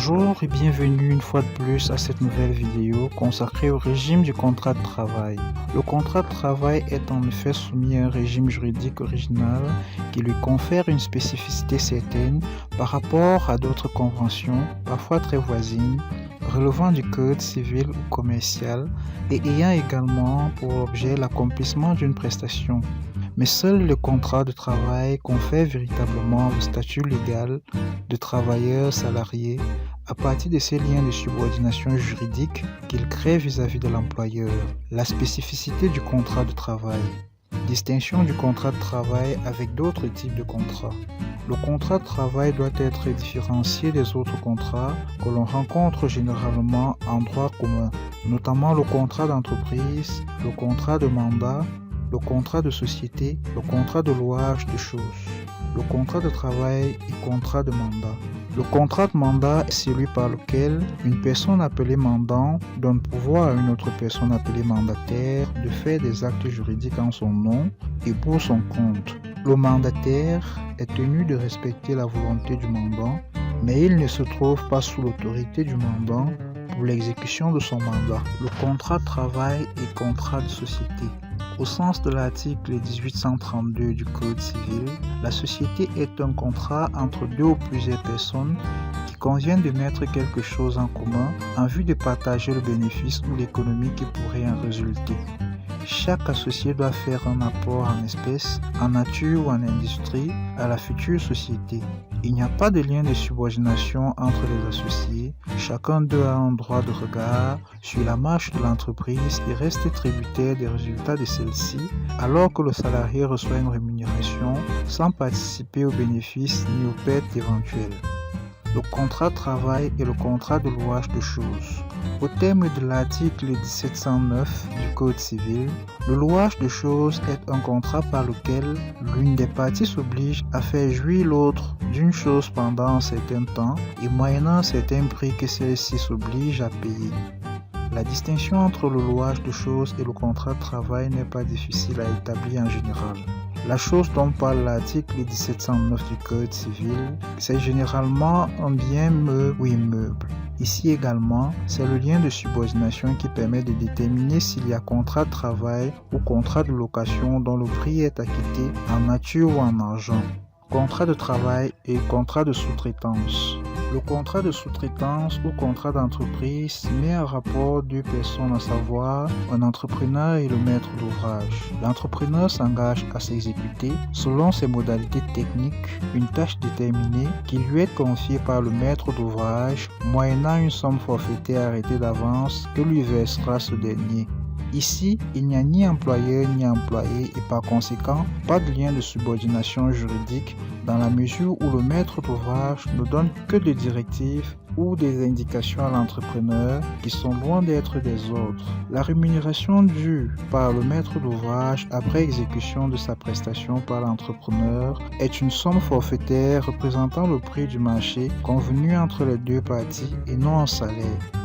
Bonjour et bienvenue une fois de plus à cette nouvelle vidéo consacrée au régime du contrat de travail. Le contrat de travail est en effet soumis à un régime juridique original qui lui confère une spécificité certaine par rapport à d'autres conventions, parfois très voisines, relevant du code civil ou commercial et ayant également pour objet l'accomplissement d'une prestation. Mais seul le contrat de travail confère véritablement le statut légal de travailleur salarié à partir de ces liens de subordination juridique qu'il crée vis-à-vis de l'employeur. La spécificité du contrat de travail. Distinction du contrat de travail avec d'autres types de contrats. Le contrat de travail doit être différencié des autres contrats que l'on rencontre généralement en droit commun, notamment le contrat d'entreprise, le contrat de mandat, le contrat de société, le contrat de louage de choses, le contrat de travail et contrat de mandat. Le contrat de mandat est celui par lequel une personne appelée mandant donne pouvoir à une autre personne appelée mandataire de faire des actes juridiques en son nom et pour son compte. Le mandataire est tenu de respecter la volonté du mandant, mais il ne se trouve pas sous l'autorité du mandant pour l'exécution de son mandat. Le contrat de travail et contrat de société. Au sens de l'article 1832 du Code civil, la société est un contrat entre deux ou plusieurs personnes qui conviennent de mettre quelque chose en commun en vue de partager le bénéfice ou l'économie qui pourrait en résulter. Chaque associé doit faire un apport en espèces, en nature ou en industrie à la future société. Il n'y a pas de lien de subordination entre les associés. Chacun d'eux a un droit de regard sur la marche de l'entreprise et reste tributaire des résultats de celle-ci, alors que le salarié reçoit une rémunération sans participer aux bénéfices ni aux pertes éventuelles. Le contrat de travail et le contrat de louage de choses. Au terme de l'article 1709 du Code civil, le louage de choses est un contrat par lequel l'une des parties s'oblige à faire jouir l'autre d'une chose pendant un certain temps et moyennant un certain prix que celle-ci s'oblige à payer. La distinction entre le louage de choses et le contrat de travail n'est pas difficile à établir en général. La chose dont parle l'article 1709 du Code civil, c'est généralement un bien meuble ou immeuble. Ici également, c'est le lien de subordination qui permet de déterminer s'il y a contrat de travail ou contrat de location dont le prix est acquitté en nature ou en argent. Contrat de travail et contrat de sous-traitance. Le contrat de sous-traitance ou contrat d'entreprise met en rapport deux personnes, à savoir un entrepreneur et le maître d'ouvrage. L'entrepreneur s'engage à s'exécuter, selon ses modalités techniques, une tâche déterminée qui lui est confiée par le maître d'ouvrage, moyennant une somme forfaitaire arrêtée d'avance que lui versera ce dernier. Ici, il n'y a ni employeur ni employé et par conséquent, pas de lien de subordination juridique dans la mesure où le maître d'ouvrage ne donne que des directives ou des indications à l'entrepreneur qui sont loin d'être des ordres. La rémunération due par le maître d'ouvrage après exécution de sa prestation par l'entrepreneur est une somme forfaitaire représentant le prix du marché convenu entre les deux parties et non un salaire.